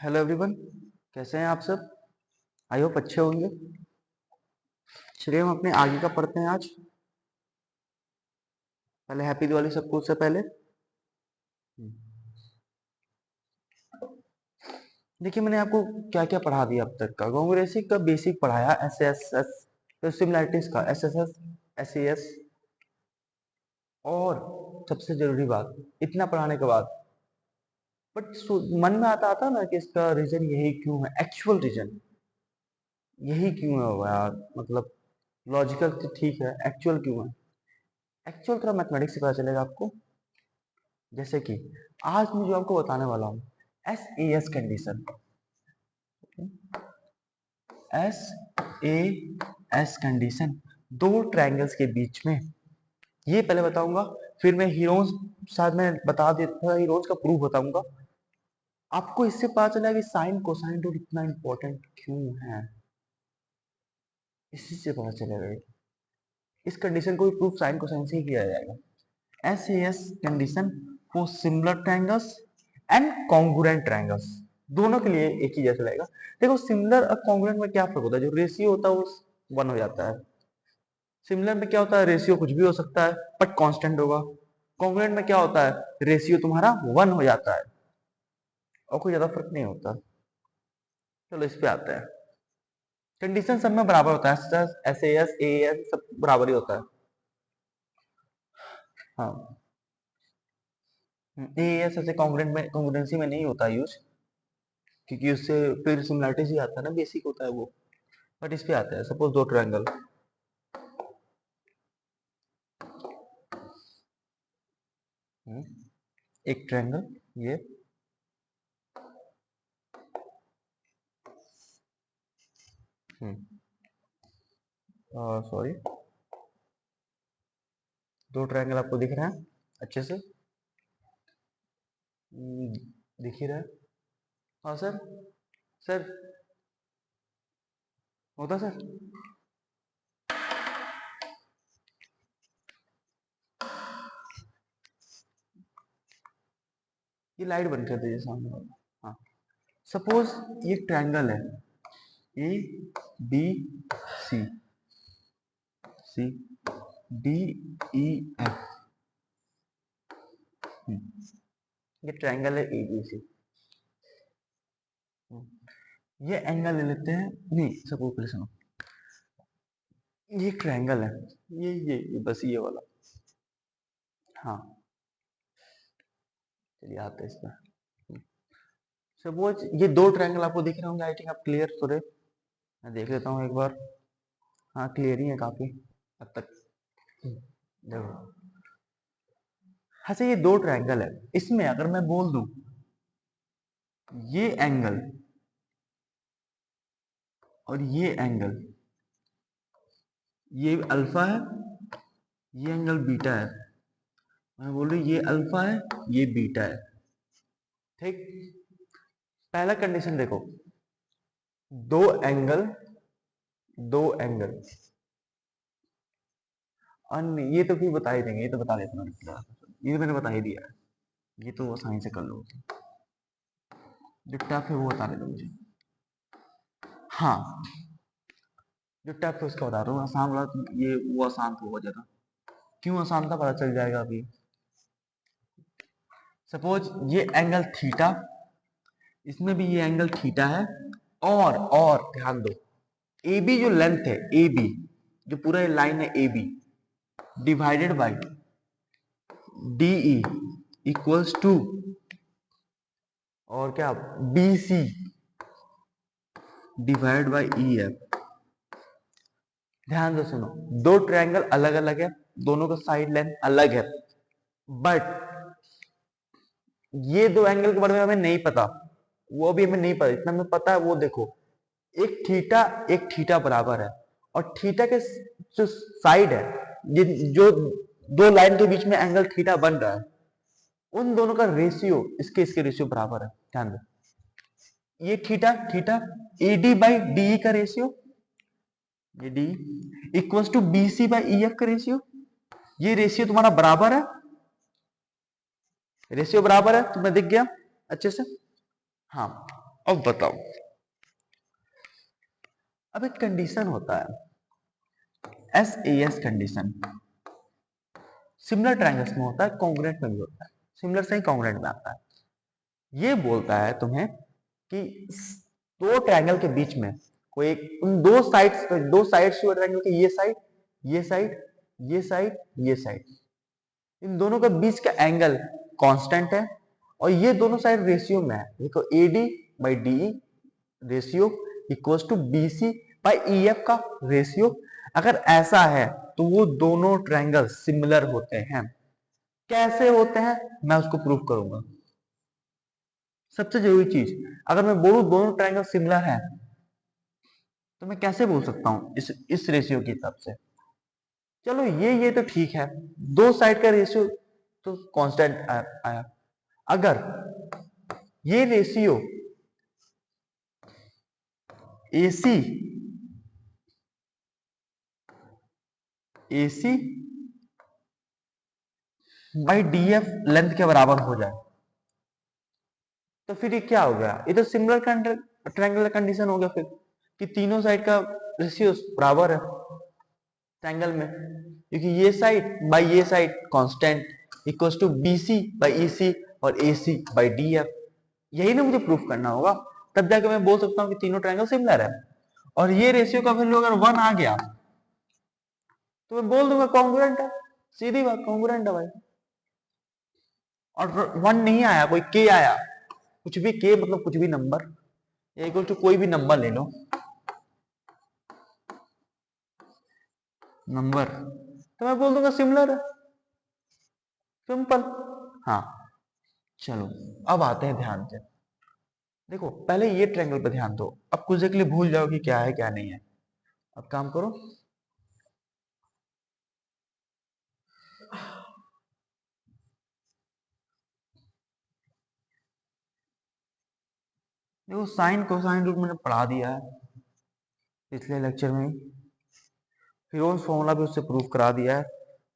Hello everyone, कैसे हैं आप सब। आई होप अच्छे होंगे। चलिए हम अपने आगे का पढ़ते हैं आज। पहले हैप्पी दिवाली सबको, उससे पहले देखिए मैंने आपको क्या क्या पढ़ा दिया अब तक का। कॉन्ग्रेसिव का बेसिक पढ़ाया, एस एस एस, फिर सिमिलैरिटीज का S S S, S S, और सबसे जरूरी बात, इतना पढ़ाने के बाद बट मन में आता ना कि इसका रीजन यही क्यों है, एक्चुअल रीजन यही क्यों है यार। मतलब लॉजिकल तो ठीक है, एक्चुअल क्यों है। एक्चुअल थोड़ा मैथमेटिक्स से पता चलेगा आपको। जैसे कि आज मैं जो आपको बताने वाला हूँ, S A S condition, S A S condition, दो ट्रायंगल्स के बीच में, ये पहले बताऊंगा। फिर मैं हीरोज, शायद मैं बता देता था, हीरोज का प्रूफ बताऊंगा। आपको इससे पता चला कि साइन कोसाइन रूल इतना इंपॉर्टेंट क्यों है, इसी से पता चलेगा। इस कंडीशन को भी प्रूफ साइन कोसाइन से ही किया जाएगा। S A S condition for similar triangles and congruent triangles, दोनों के लिए एक ही जैसा रहेगा। देखो सिमिलर और कॉन्ग्रुएंट में क्या फर्क होता है, जो रेशियो होता है वो वन हो जाता है। सिमिलर में क्या होता है, रेशियो कुछ भी हो सकता है बट कांस्टेंट होगा। कॉन्ग्रुएंट में क्या होता है, रेशियो तुम्हारा वन हो जाता है और कोई ज्यादा फर्क नहीं होता। चलो इस पे आते हैं। कंडीशन सब में बराबर होता है, S A S A S सब बराबर ही होता है। हाँ, ए एस ऐसे कॉन्ग्रुएंट में, कॉन्ग्रुएंसी में नहीं होता यूज, क्योंकि उससे फिर सिमिलरिटीज ही आता है ना, बेसिक होता है वो। बट इस पे आते हैं, सपोज दो ट्रायंगल, एक ट्रायंगल ये, सॉरी, दो ट्रायंगल आपको दिख रहा है अच्छे से। दिख ही रहा है। हाँ सर, सर होता सर। ये लाइट बंद कर दीजिए सामने वाला। हाँ, सपोज ये ट्रायंगल है A B C, C D E F, ये ट्रायंगल है ए बी सी। ये एंगल ले लेते हैं, नहीं सपोज पहले सुनो, ये ट्रायंगल है, ये बस ये वाला। हाँ, चलिए आते हैं इस पर। सपोज ये दो ट्रायंगल आपको दिख रहे होंगे, आई थिंक आप क्लियर थोड़े, मैं देख लेता हूँ एक बार। हाँ क्लियर ही है काफी हद तक। देखो, अच्छा ये दो ट्रायंगल है, इसमें अगर मैं बोल दूं ये एंगल और ये एंगल, ये अल्फा है, ये एंगल बीटा है, मैं बोल रही ये अल्फा है, ये बीटा है। ठीक, पहला कंडीशन देखो, दो एंगल, दो एंगल, अन्य ये तो फिर बता ही देंगे, ये तो बता देता हूँ, ये तो मैंने बता ही दिया है, ये तो आसानी से कर लो। जो टफ है वो बता देना मुझे। हाँ, जो टफ है उसका बता रहा हूँ, आसान वाला ये वो आसान तो बहुत ज्यादा। क्यों आसान था पता चल जाएगा अभी। सपोज ये एंगल थीटा, इसमें भी ये एंगल थीटा है, और ध्यान दो, ए बी जो लेंथ है, ए बी जो पूरा ये लाइन है A B, divided by D E equals to, और क्या, B C divide by E F. ध्यान से सुनो, दो ट्रायंगल अलग अलग है, दोनों का साइड लेंथ अलग है, बट ये दो एंगल के बारे में हमें नहीं पता, वो भी हमें नहीं पता, इतना हमें पता है वो देखो, एक थीटा बराबर है, और थीटा के जो साइड है, जो दो लाइन के बीच में एंगल थीटा बन रहा है, उन दोनों का रेशियो इसके इसके रेशियो बराबर है। ध्यान दो, ये theta, theta A D by D का रेशियो, ये D equals to B C by E F का रेशियो, ये रेशियो तुम्हारा बराबर है, रेशियो बराबर है, तुम्हें दिख गया अच्छे से। हाँ, अब बताओ, अब एक कंडीशन होता है SAS कंडीशन, सिमिलर ट्रायंगल्स में होता है, कॉन्ग्रुएंट में भी होता है, सिमिलर से ही कॉन्ग्रुएंट में आता है। ये बोलता है तुम्हें कि दो ट्रायंगल के बीच में कोई एक, उन दो साइड्स हुए ट्रायंगल के, ये साइड, ये साइड, ये साइड, ये साइड, इन दोनों के बीच का एंगल कांस्टेंट है और ये दोनों साइड रेशियो में है। देखो AD by DE ratio equals to BC by EF का रेशियो। अगर ऐसा है तो वो दोनों ट्रायंगल सिमिलर होते हैं। कैसे होते हैं मैं उसको प्रूव करूंगा। सबसे जरूरी चीज, अगर मैं बोलूं दोनों ट्रायंगल सिमिलर हैं तो मैं कैसे बोल सकता हूं इस रेशियो के हिसाब से। चलो ये तो ठीक है, दो साइड का रेशियो तो कांस्टेंट आया। अगर ये ratio AC by DF length के बराबर हो जाए तो फिर ये क्या हो गया, ये तो सिमिलर ट्रायंगुलर कंडीशन हो गया फिर, कि तीनों साइड का रेशियो बराबर है ट्रायंगल में, क्योंकि ये साइड बाई ये side constant equals to BC by EC और AC बाई DF। यही ना मुझे प्रूफ करना होगा, तब जाके मैं बोल सकता हूँ कि तीनों ट्रायंगल सिमिलर है। और ये रेशियो का वैल्यू अगर 1 आ गया तो मैं बोल दूंगा कॉन्ग्रुएंट है, सीधी बात कॉन्ग्रुएंट है भाई। और 1 नहीं आया, कोई K आया, कुछ भी K मतलब कुछ भी नंबर, या इक्वल टू कोई भी नंबर ले लो, नंबर, तो मैं बोल दूंगा सिमिलर है, सिंपल। हाँ चलो, अब आते हैं ध्यान से। देखो पहले ये ट्रायंगल पे ध्यान दो, अब कुछ देर के लिए भूल जाओ कि क्या है क्या नहीं है। अब काम करो, देखो साइन कोसाइन रूट मैंने पढ़ा दिया है पिछले लेक्चर में ही, हीरोन्स फॉर्मूला भी उससे प्रूफ करा दिया है।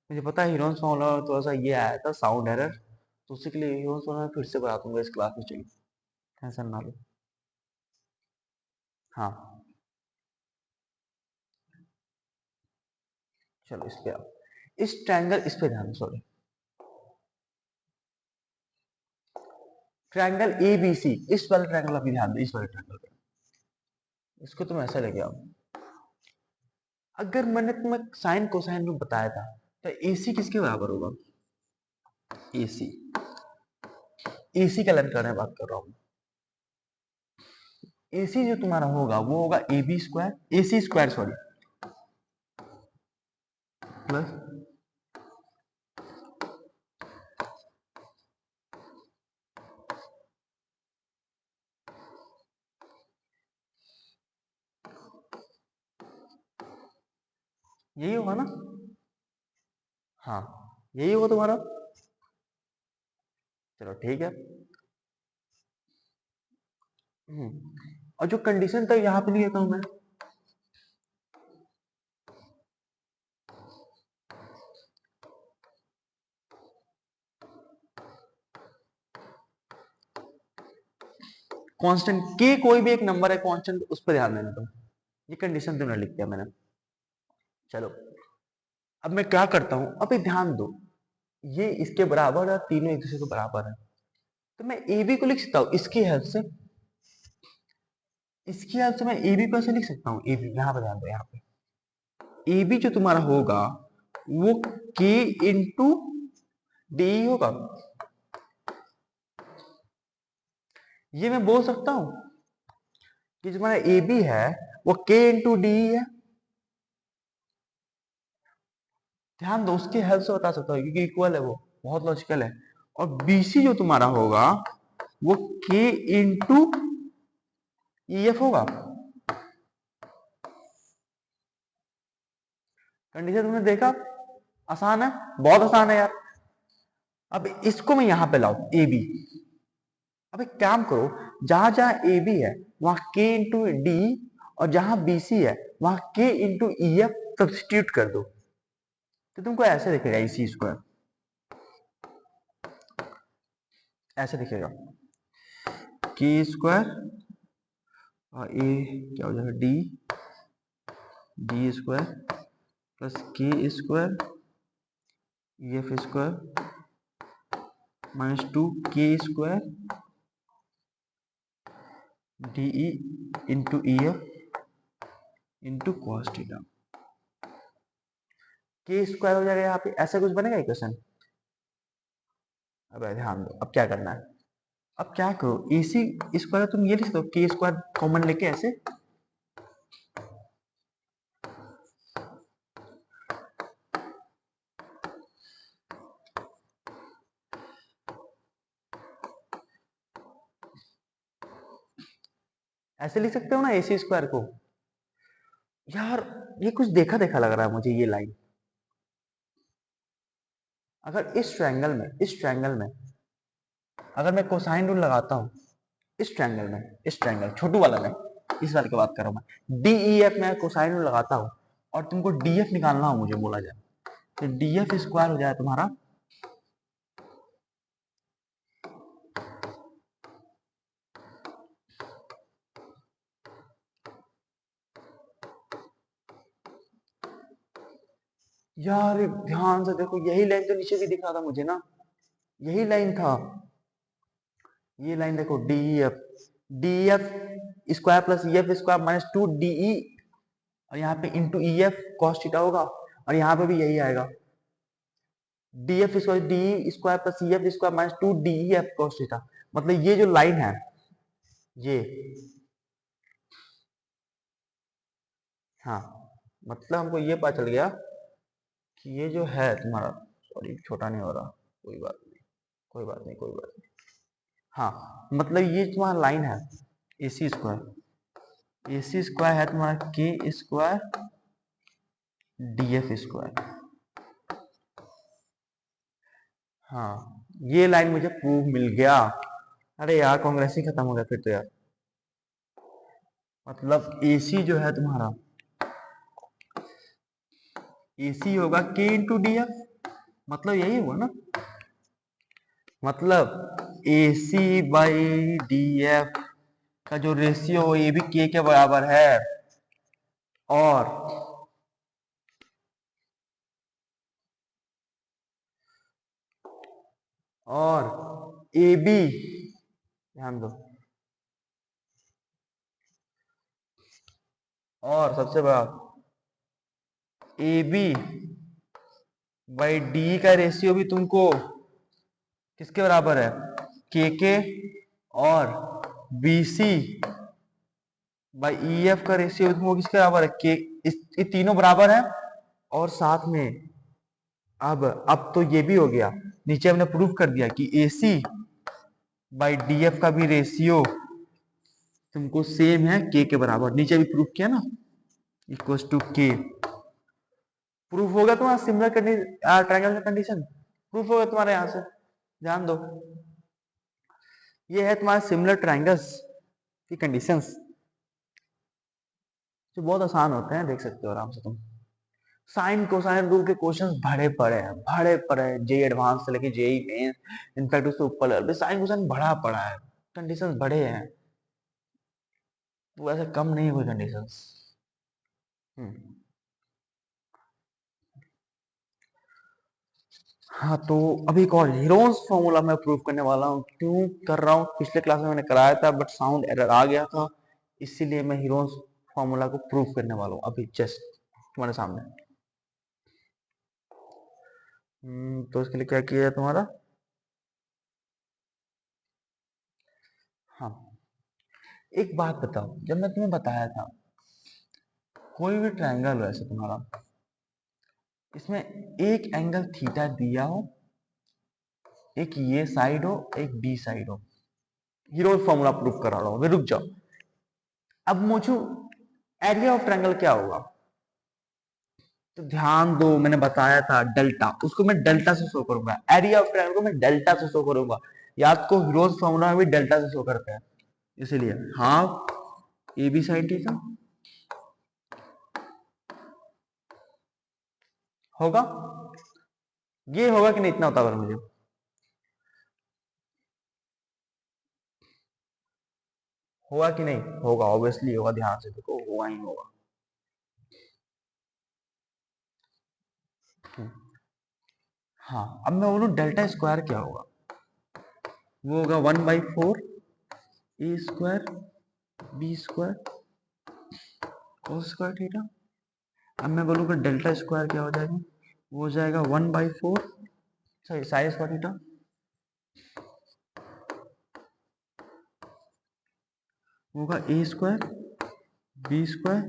मुझे पता है हीरोन्स फॉर्मूला में थोड़ा सा ये आया था साउंड एरर, तो उसी के लिए हीरोन्स फॉर्मूला फिर से बता दूंगा इस क्लास में, चलिए टेंशन ना लो। हाँ चलो इस पे आओ, इस ट्रायंगल, इस पे ध्यान, सॉरी, ट्रायंगल ABC, इस वाले ट्रायंगल अभी ध्यान दो, इस वाले ट्रायंगल पे, इसको तुम ऐसा लेके आओ। अगर मैंने तुम्हें साइन कोसाइन रूप बताया था तो AC किसके बराबर होगा, AC, AC का लेंथ करने बात कर रहा हूँ। AC जो तुम्हारा होगा वो होगा AB square, AC square sorry, plus यही होगा ना, हाँ यही होगा तुम्हारा। चलो ठीक है। और जो कंडीशन था यहाँ पे नहीं लेता हूं मैं, कांस्टेंट के कोई भी एक नंबर है कांस्टेंट, उस पर ध्यान देना तुम, ये कंडीशन तुमने लिख दिया मैंने। चलो अब मैं क्या करता हूं, अभी ध्यान दो, ये इसके बराबर है, तीनों एक दूसरे के बराबर है, तो मैं ए बी को लिख सकता हूँ इसकी हेल्प से, इसकी हेल्प से मैं ए बी को ऐसे लिख सकता हूँ। ए बी यहाँ पे ध्यान दो, यहाँ पे ए बी जो तुम्हारा होगा वो के इंटू डी होगा। ये मैं बोल सकता हूँ कि जो तुम्हारा ए बी है वो के इंटू डी है। ध्यान दो, उसकी हेल्प से बता सकता हूँ क्योंकि इक्वल है, वो बहुत लॉजिकल है। और बीसी जो तुम्हारा होगा वो के इंटू ई एफ होगा। कंडीशन तुमने देखा, आसान है, बहुत आसान है यार। अब इसको मैं यहां पे लाऊं ए बी, अब एक काम करो, जहां जहां ए बी है वहां के इंटू डी, और जहां बी सी है वहां के इंटू ई एफ सब्सटीट्यूट कर दो, तो तुमको ऐसे दिखेगा, इसी स्क्वायर ऐसे दिखेगा, के स्क्वायर और ए क्या हो जाएगा, डी स्क्वायर प्लस के स्क्वायर एफ स्क्वायर -2 के square D into E F into cos theta. के स्क्वायर हो जाएगा यहाँ पे, ऐसा कुछ बनेगा इक्वेशन। अब ध्यान दो, अब क्या करना है, अब क्या करो, ए सी स्क्वायर तुम ये लिख दो, के स्क्वायर कॉमन लेके ऐसे लिख सकते हो ना ए सी स्क्वायर को। यार ये कुछ देखा देखा लग रहा है मुझे ये लाइन। अगर इस ट्रायंगल में अगर मैं कोसाइन रूल लगाता हूँ, इस ट्रायंगल छोटू वाला में, इस वाले की बात कर रहा हूँ मैं, डी ई एफ में कोसाइन रूल लगाता हूँ और तुमको डी एफ निकालना हो मुझे बोला जाए, तो डी एफ स्क्वायर हो जाए तुम्हारा यार ध्यान से देखो, यही लाइन तो नीचे भी दिख रहा था मुझे ना, यही लाइन था, ये लाइन देखो, D F square plus E F square -2 D E, और यहाँ पे into E F cos theta होगा, और यहाँ पे भी यही आएगा, D F square D square plus E F square -2 D E F cos theta. मतलब ये जो लाइन है ये, हाँ, मतलब हमको ये पता चल गया कि ये जो है तुम्हारा, सॉरी छोटा नहीं हो रहा, कोई बात नहीं, कोई बात नहीं, कोई बात नहीं, हाँ, मतलब ये तुम्हारा लाइन है ए सी स्क्वायर, ए सी स्क्वायर है तुम्हारा के स्क्वायर डी एफ स्क्वायर। हाँ, ये लाइन मुझे प्रूफ मिल गया। अरे यार कांग्रेस ही खत्म हो गया फिर तो यार। मतलब एसी जो है तुम्हारा, एसी होगा के इंटू डी एफ, मतलब यही हुआ ना, मतलब एसी बाई डी एफ का जो रेशियो ये भी के बराबर है, और ए बी, ध्यान दो, और सबसे बड़ा ए बी बाई डी का रेशियो भी तुमको किसके बराबर है, के, और B C by E F का रेशियो तुमको किसके बराबर है, के, ये तीनों बराबर है। और साथ में अब तो ये भी हो गया, नीचे हमने प्रूफ कर दिया कि ए सी बाई डी एफ का भी रेशियो तुमको सेम है के बराबर, नीचे भी प्रूफ किया ना, इक्वल टू के। प्रूफ होगा तुम्हारा सिमिलर ट्रायंगल का कंडीशन, प्रूफ होगा तुम्हारे यहां से, ध्यान दो, ये है तुम्हारे सिमिलर ट्रायंगल्स की कंडीशंस, जो बहुत आसान होते हैं, देख सकते हो आराम से तुम। साइन कोसाइन रूल के क्वेश्चंस भरे पड़े हैं, जेई एडवांस से लेके जेई मेन, इनफैक्ट उससे ऊपर लेवल पे साइन कोसाइन भरा पड़ा है, कंडीशंस बड़े हैं, वो ऐसे कम नहीं हुए कंडीशंस। हम्म, हाँ तो अभी एक और हीरोन्स फॉर्मूला मैं प्रूव करने वाला हूँ, क्यों कर रहा हूँ, पिछले क्लास में मैंने कराया था बट साउंड एरर आ गया था, इसीलिए मैं हीरोन्स फॉर्मूला को प्रूव करने वाला हूँ अभी जस्ट तुम्हारे सामने। तो इसके लिए क्या किया है तुम्हारा, हाँ, एक बात बताओ, जब मैं तुम्हें बताया था कोई भी ट्रायंगल हो ऐसे तुम्हारा, इसमें एक एंगल थीटा दिया हो, एक ये साइड हो, एक बी साइड हो, हीरोज फॉर्मूला प्रूफ करा रहा हूं, रुक जाओ। अब मुझे एरिया ऑफ ट्रायंगल क्या होगा, तो ध्यान दो, मैंने बताया था डेल्टा, उसको मैं डेल्टा से शो करूंगा, एरिया ऑफ ट्रायंगल को मैं डेल्टा से शो करूंगा, याद को हीरोज फॉर्मूला में भी डेल्टा से शो करते हैं, इसीलिए half A B sine theta होगा, ये होगा कि नहीं इतना होता मुझे, होगा कि नहीं होगा, ऑब्वियसली होगा, ध्यान से देखो होगा ही होगा। हाँ, अब मैं बोलूं डेल्टा स्क्वायर क्या होगा, वो होगा 1/4 a square B square cos square theta. अब मैं बोलूंगा डेल्टा स्क्वायर क्या हो जाएगा, वो हो जाएगा 1/4 सॉरी साइन स्क्वायर थीटा होगा a square B square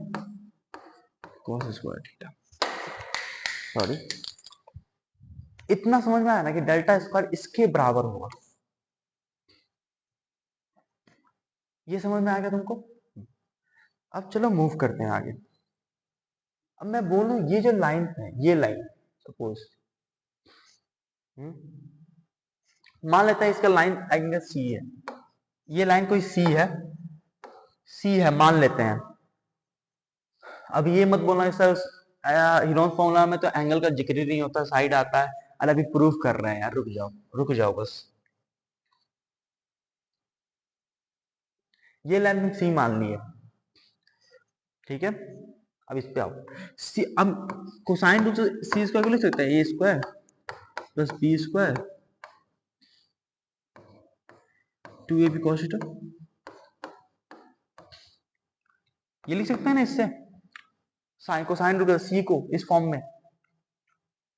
cos square theta. Sorry, इतना समझ में आया ना कि डेल्टा स्क्वायर इसके बराबर होगा, ये समझ में आ गया तुमको। अब चलो मूव करते हैं आगे। अब मैं बोलूं ये जो लाइन है, ये लाइन सपोज मान लेते हैं इसका लाइन एंगल सी है, ये लाइन कोई सी है, सी है मान लेते हैं। अब ये मत बोलना सर हीरोन फॉर्मूला में तो एंगल का जिक्र ही नहीं होता, साइड आता है। अरे अभी प्रूफ कर रहे हैं यार, रुक जाओ बस। ये लाइन सी मान ली है, ठीक है। अब इस पे आओ, सी अब कोसाइन रूट से सी स्क्वायर को लिख सकते हैं, a square plus B square 2ab cos theta, ये लिख सकते हैं ना इससे, साइन कोसाइन रूट सी को इस फॉर्म में।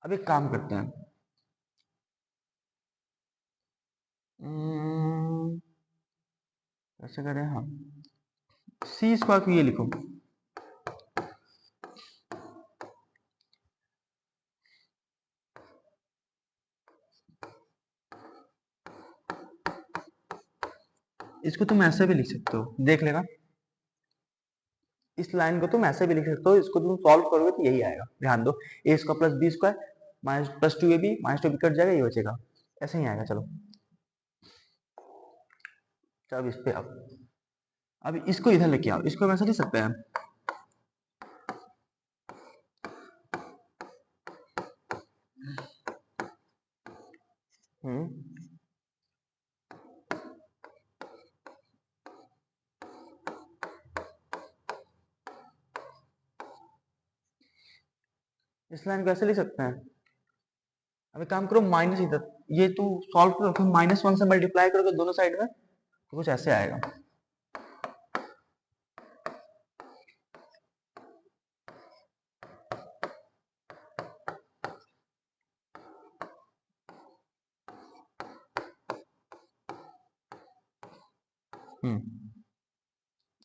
अब एक काम करते हैं, कैसे करें हम, सी स्क्वायर को ये लिखो, इसको तुम ऐसे भी लिख सकते हो, देख लेना। इस लाइन को तुम ऐसे भी लिख सकते हो, इसको तुम सॉल्व करोगे तो यही आएगा, ध्यान दो। A square plus B square minus plus 2ab minus 2b cut जाएगा, ये बचेगा, ऐसे ही आएगा। चलो अब इस पे आओ, अब इसको इधर लेके आओ, इसको वैसे लिख सकते हैं हम्म इस लाइन को ऐसे लिख सकते हैं। अब एक काम करो, माइनस इधर, ये तू सॉल्व करो, फिर -1 से मल्टीप्लाई करोगे दोनों साइड में तो कुछ ऐसे आएगा।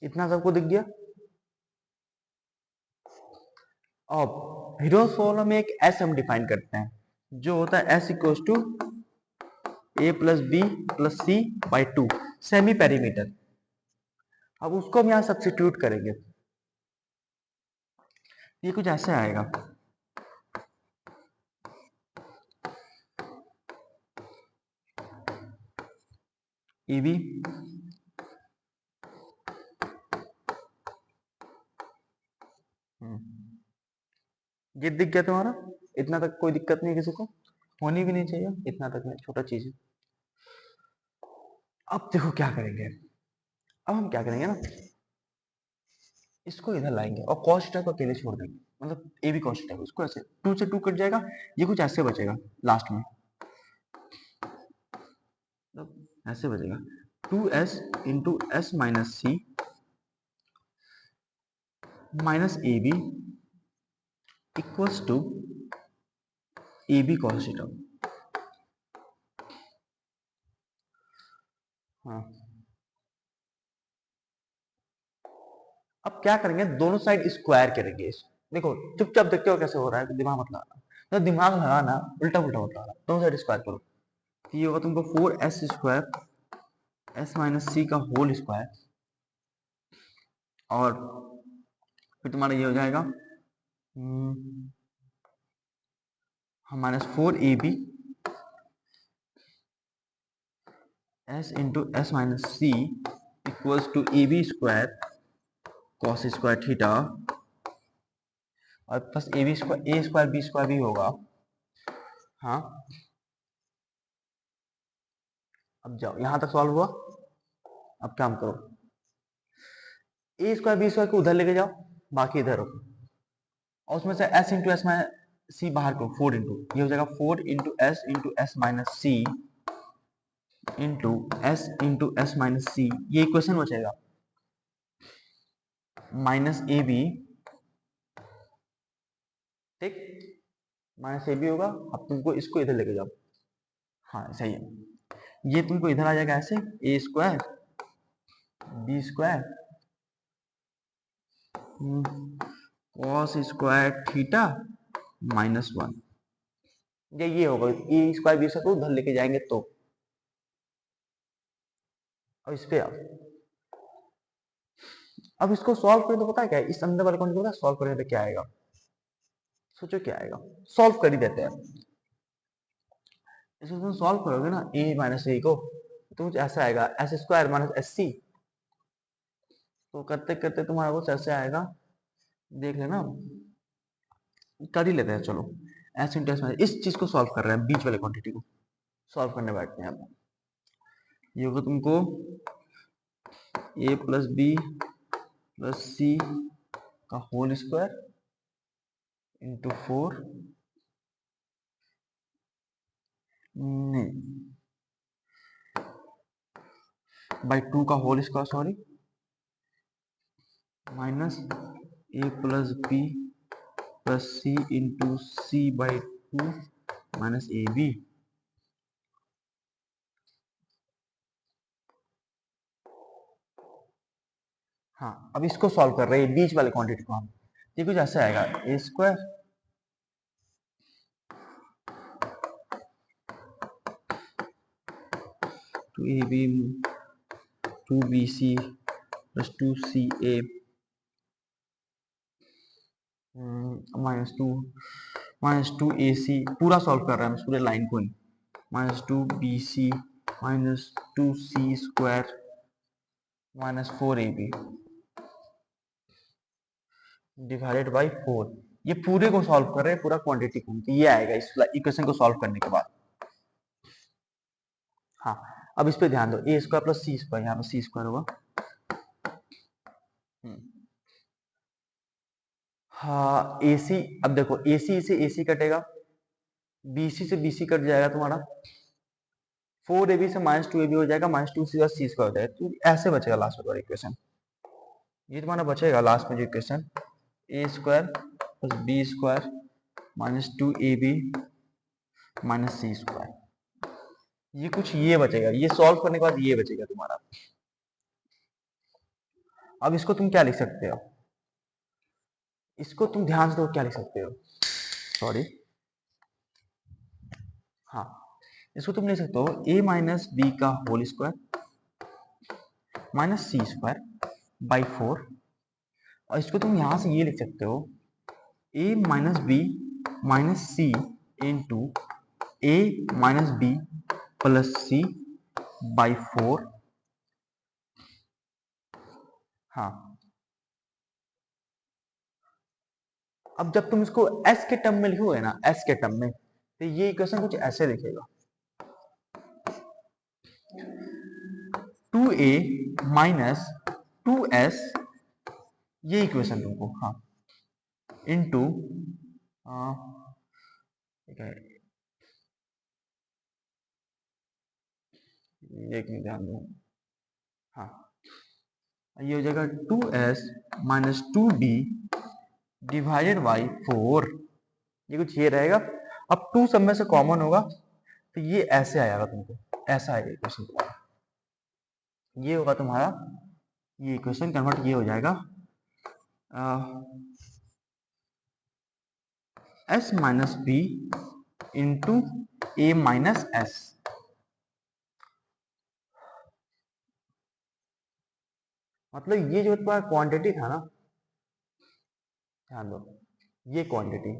इतना सबको दिख गया। अब हीरोज फॉर्मूला में एक एस हम डिफाइन करते हैं, जो होता है S equals to A plus B plus C by 2 semi perimeter. अब उसको हम यहाँ सब्स्टिट्यूट करेंगे, ये कुछ ऐसे आएगा, ए बी ये दिख गया तुम्हारा, इतना तक कोई दिक्कत नहीं किसी को, होनी भी नहीं चाहिए, इतना तक में छोटा चीज है। अब देखो क्या करेंगे, अब हम क्या करेंगे ना, इसको इधर लाएंगे और cos थीटा को अकेले छोड़ देंगे, मतलब ए बी cos थीटा को, इसको ऐसे 2 से 2 कट जाएगा, ये कुछ ऐसे बचेगा लास्ट में, मतलब ऐसे बचेगा 2s into S minus C minus A B equals to A B cos theta. हाँ, अब क्या करेंगे, दोनों साइड स्क्वायर करेंगे। देखो चुपचाप देखते हो कैसे हो रहा है, दिमाग मत लगाना, तो दिमाग लगाना, उल्टा उल्टा मत लगाना, दोनों साइड स्क्वायर करो। तो ये होगा तुमको 4s स्क्वायर एस माइनस सी का होल स्क्वायर, और फिर तुम्हारा ये हो जाएगा -4ab s into S minus C equals to A b square cos square theta, और plus a b square a square B square भी होगा। हाँ, अब जाओ, यहां तक सॉल्व हुआ। अब काम करो, ए स्क्वायर बी स्क्वायर को उधर लेके जाओ, बाकी इधर रखो, और उसमें से एस इंटू एस माइनस सी बाहर को 4 इंटू, ये हो जाएगा 4 into S minus C into S minus सी, ये इक्वेशन बचेगा माइनस ए बी, ठीक, माइनस ए बी होगा। अब तुमको इसको इधर लेके जाओ, हाँ सही है, ये तुमको इधर आ जाएगा ऐसे, a square B square cos square theta minus 1, ये होगा ए स्क्वायर बी स्क्वायर को उधर लेके जाएंगे तो। अब इस पे आओ, अब इसको सॉल्व करें तो पता है क्या है, इस अंदर वाले कौन पता है सॉल्व करें तो क्या आएगा, सोचो क्या आएगा, सॉल्व कर ही देते हैं। इसको तुम सॉल्व करोगे ना ए माइनस ए को, तो कुछ ऐसा आएगा S square minus S C, तो करते करते तुम्हारा कुछ ऐसे आएगा, देख लेना, कर ही लेते हैं चलो। एस इंटू एस माइनस, इस चीज को सॉल्व कर रहे हैं, बीच वाले क्वांटिटी को सॉल्व करने बैठते हैं अब। ये होगा तुमको A plus B plus C का होल स्क्वायर इंटू 4, नहीं बाई 2 का whole square, sorry, minus A plus B plus C into C by 2 minus A B. हाँ अब इसको सॉल्व कर रहे हैं बीच वाले क्वांटिटी को हम, ये कुछ ऐसा आएगा A square two A B two B C plus 2 C A minus two A C, पूरा सॉल्व कर रहे हैं पूरे लाइन को ही, minus 2 B C minus 2 C square minus 4 A B divided by 4। ये पूरे को सॉल्व कर रहे हैं, पूरा क्वांटिटी को, तो ये आएगा इस इक्वेशन को सॉल्व करने के बाद। हाँ अब इस पे ध्यान दो, a square plus C square, यहाँ पे सी स्क्वायर होगा, हाँ ए सी, अब देखो ए सी से ए सी कटेगा, बी सी से बी सी कट जाएगा तुम्हारा, 4 ए बी से माइनस 2 ए बी हो जाएगा, माइनस 2 सी सी स्क्वायर हो जाएगा, तो ऐसे बचेगा लास्ट में तुम्हारा इक्वेशन, ये तुम्हारा बचेगा लास्ट में जो equation, A square plus B square minus 2 A B minus C square, ये कुछ ये बचेगा, ये सॉल्व करने के बाद ये बचेगा तुम्हारा। अब इसको तुम क्या लिख सकते हो, इसको तुम ध्यान से दो क्या लिख सकते हो, सॉरी, हाँ इसको तुम लिख सकते हो ए माइनस बी का whole square minus C square by 4, और इसको तुम यहां से ये लिख सकते हो A minus B minus C into A minus B plus C by 4। हाँ अब जब तुम इसको s के टर्म में लिखोगे ना, s के टर्म में, तो ये इक्वेशन कुछ ऐसे दिखेगा, 2a माइनस 2s, ये इक्वेशन तुमको, हाँ इंटू, एक मिनट ध्यान दो, हाँ ये हो जाएगा 2s minus 2b divided by 4, ये कुछ ये रहेगा। अब 2 सब में से कॉमन होगा, तो ये ऐसे आएगा तुमको, ऐसा आएगा इक्वेशन तुम्हारा, ये होगा तुम्हारा, ये इक्वेशन कन्वर्ट ये हो जाएगा s minus B into A minus S, मतलब ये जो तुम्हारा क्वांटिटी था ना, ध्यान दो, ये क्वांटिटी,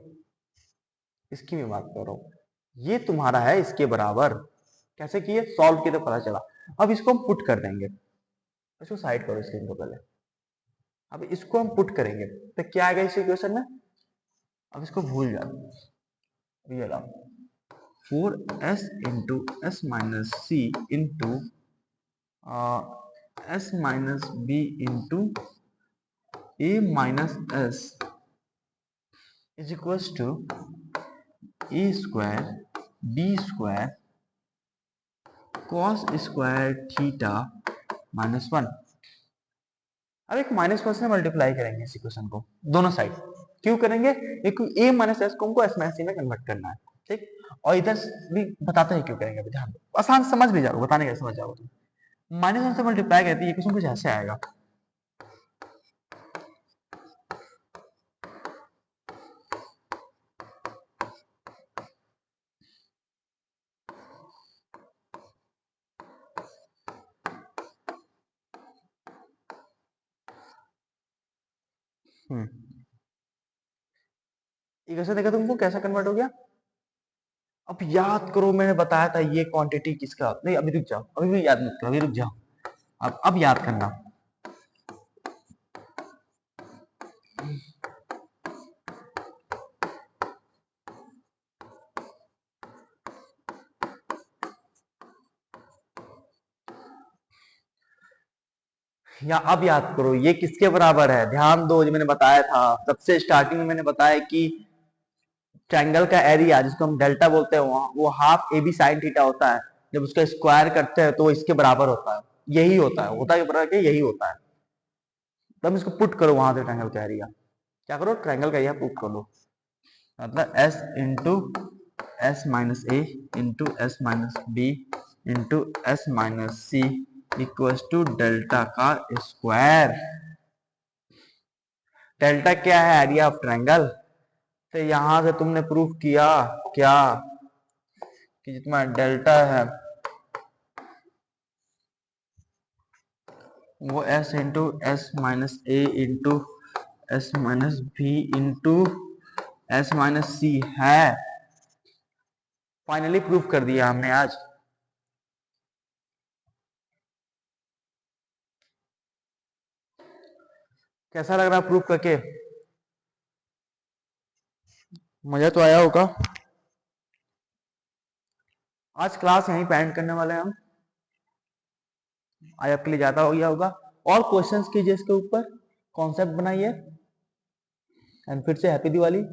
इसकी मैं बात कर रहा हूं, ये तुम्हारा है इसके बराबर, कैसे किए सॉल्व किए तो पता चला। अब इसको हम पुट कर देंगे, इसको साइड करो स्क्रीन को पहले, अब इसको हम पुट करेंगे तो क्या आएगा इस इक्वेशन में, अब इसको भूल जाओ, ये लो 4s into S minus C into S minus B into a minus S is equals to A square B square cos square theta minus 1। अब एक माइनस वन से मल्टीप्लाई करेंगे इस इक्वेशन को दोनों साइड। क्यों करेंगे? एक ए माइनस एस को हमको एस माइनस सी में कन्वर्ट करना है, ठीक। और इधर भी बताते हैं क्यों करेंगे, ध्यान दो, आसान समझ भी जाओगे, बताने का समझ जाओगे तुम। माइनस वन से मल्टीप्लाई करते हैं इक्वेशन कुछ ऐसे आएगा। इक्वेशन देखा तुमको कैसा कन्वर्ट हो गया। अब याद करो, मैंने बताया था ये क्वांटिटी किसका, नहीं अभी रुक जाओ, अभी भी याद मत करो, अभी रुक जाओ, अब याद करना। या अब याद करो ये किसके बराबर है, ध्यान दो, जो मैंने बताया था सबसे स्टार्टिंग में, मैंने बताया कि ट्रायंगल का एरिया जिसको हम डेल्टा बोलते हैं वो half A B sine theta होता है। जब उसका स्क्वायर करते हैं तो वो इसके बराबर होता है, यही होता है, होता है बराबर के यही होता है। तब इसको पुट करो वहां से, ट्रायंगल का एरिया क्या करो, ट्रायंगल का एरिया पुट कर लो, मतलब S into S minus A into S minus B into S minus C equals to delta का स्क्वायर। डेल्टा क्या है? Area of triangle. तो यहां से तुमने प्रूफ किया क्या कि जितना डेल्टा है वो S into S minus A into S minus B into S minus C है। फाइनली प्रूफ कर दिया हमने आज। कैसा लग रहा प्रूफ करके? मजा तो आया होगा। आज क्लास यहीं पे एंड करने वाले हैं हम। आज आपके लिए ज्यादा हो गया होगा, और क्वेश्चंस कीजिए इसके ऊपर, कॉन्सेप्ट बनाइए, एंड फिर से हैप्पी दिवाली।